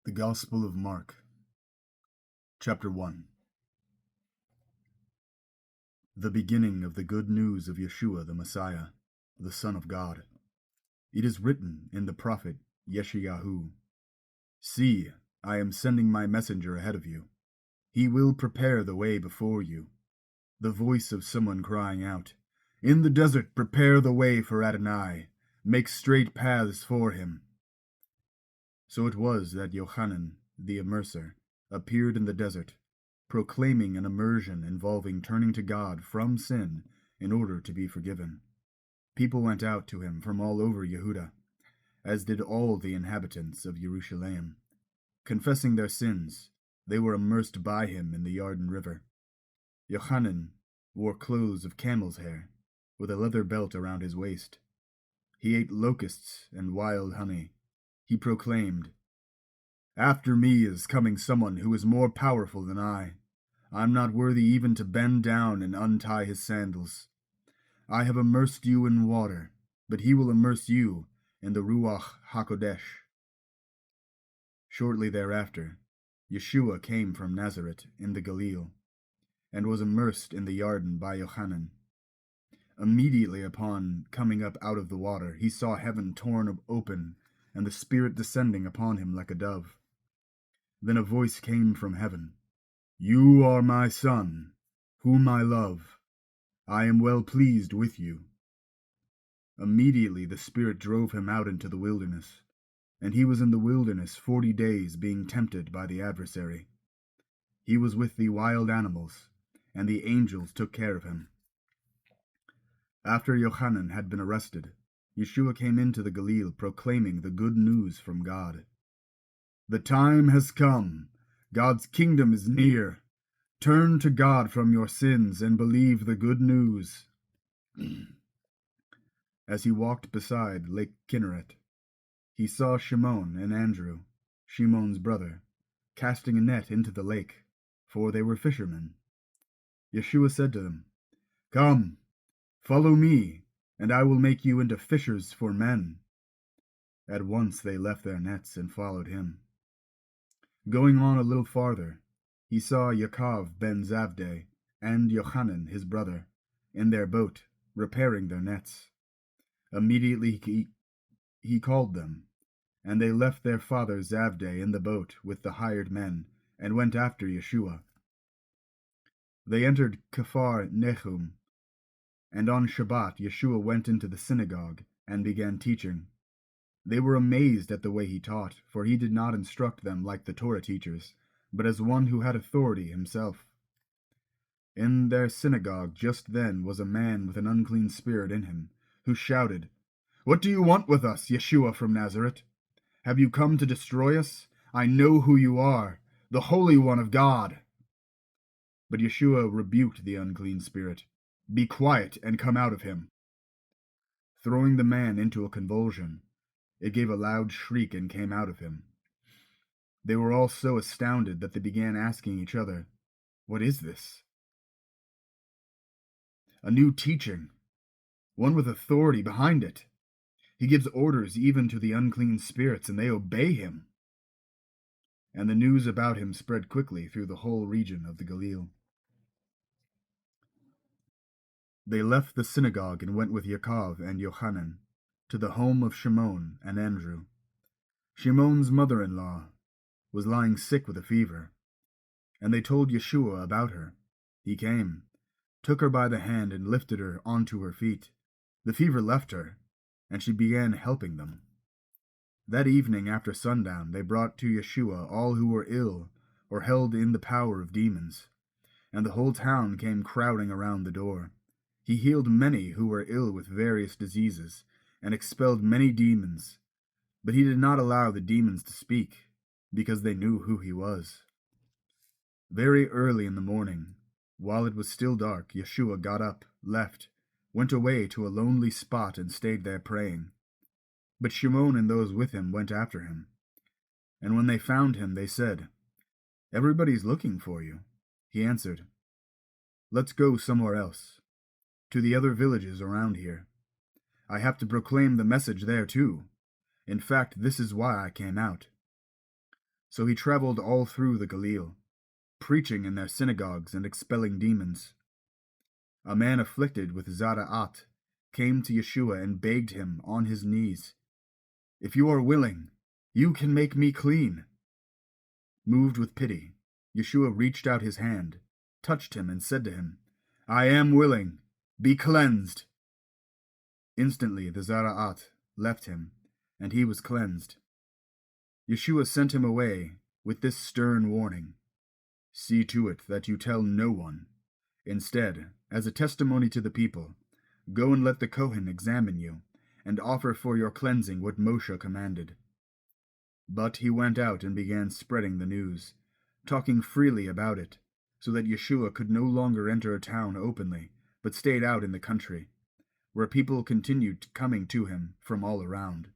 The Gospel of Mark, Chapter 1. The beginning of the good news of Yeshua the Messiah, the Son of God. It is written in the prophet Yesha'yahu, "See, I am sending my messenger ahead of you. He will prepare the way before you." The voice of someone crying out, "In the desert prepare the way for Adonai, make straight paths for him." So it was that Yochanan the Immerser appeared in the desert, proclaiming an immersion involving turning to God from sin in order to be forgiven. People went out to him from all over Yehuda, as did all the inhabitants of Jerusalem. Confessing their sins, they were immersed by him in the Yarden river. Yochanan wore clothes of camel's hair, with a leather belt around his waist. He ate locusts and wild honey. He proclaimed, "After me is coming someone who is more powerful than I. I'm not worthy even to bend down and untie his sandals. I have immersed you in water, but he will immerse you in the Ruach HaKodesh." Shortly thereafter, Yeshua came from Natzeret in the Galil, and was immersed in the Yarden by Yochanan. Immediately upon coming up out of the water, he saw heaven torn open, and the Spirit descending upon him like a dove. Then a voice came from heaven, "You are my Son, whom I love. I am well pleased with you." Immediately the Spirit drove him out into the wilderness, and he was in the wilderness 40 days being tempted by the Adversary. He was with the wild animals, and the angels took care of him. After Yochanan had been arrested, Yeshua came into the Galil proclaiming the good news from God. "The time has come. God's kingdom is near. Turn to God from your sins and believe the good news." As he walked beside Lake Kinneret, he saw Shim'on and Andrew, Shimon's brother, casting a net into the lake, for they were fishermen. Yeshua said to them, "Come, follow me, and I will make you into fishers for men." At once they left their nets and followed him. Going on a little farther, he saw Yaakov ben Zavdai and Yochanan his brother in their boat, repairing their nets. Immediately he called them, and they left their father Zavdai in the boat with the hired men, and went after Yeshua. They entered Capernaum, and on Shabbat Yeshua went into the synagogue and began teaching. They were amazed at the way he taught, for he did not instruct them like the Torah teachers, but as one who had authority himself. In their synagogue just then was a man with an unclean spirit in him, who shouted, "What do you want with us, Yeshua from Natzeret? Have you come to destroy us? I know who you are, the Holy One of God." But Yeshua rebuked the unclean spirit. "Be quiet and come out of him." Throwing the man into a convulsion, it gave a loud shriek and came out of him. They were all so astounded that they began asking each other, "What is this?" A new teaching, one with authority behind it. He gives orders even to the unclean spirits, and they obey him. And the news about him spread quickly through the whole region of the Galil. They left the synagogue and went with Yaakov and Yochanan to the home of Shim'on and Andrew. Shimon's mother-in-law was lying sick with a fever, and they told Yeshua about her. He came, took her by the hand, and lifted her onto her feet. The fever left her, and she began helping them. That evening after sundown they brought to Yeshua all who were ill or held in the power of demons, and the whole town came crowding around the door. He healed many who were ill with various diseases, and expelled many demons, but he did not allow the demons to speak, because they knew who he was. Very early in the morning, while it was still dark, Yeshua got up, left, went away to a lonely spot, and stayed there praying. But Shimon and those with him went after him. And when they found him, they said, "Everybody's looking for you." He answered, "Let's go somewhere else, to the other villages around here. I have to proclaim the message there too. In fact, this is why I came out." So he traveled all through the Galil, preaching in their synagogues and expelling demons. A man afflicted with tzara'at came to Yeshua and begged him on his knees, "If you are willing, you can make me clean." Moved with pity, Yeshua reached out his hand, touched him, and said to him, "I am willing, be cleansed." Instantly the tzara'at left him, and he was cleansed. Yeshua sent him away with this stern warning: "See to it that you tell no one. Instead, as a testimony to the people, go and let the cohen examine you, and offer for your cleansing what Moshe commanded." But he went out and began spreading the news, talking freely about it, so that Yeshua could no longer enter a town openly, but stayed out in the country, where people continued coming to him from all around.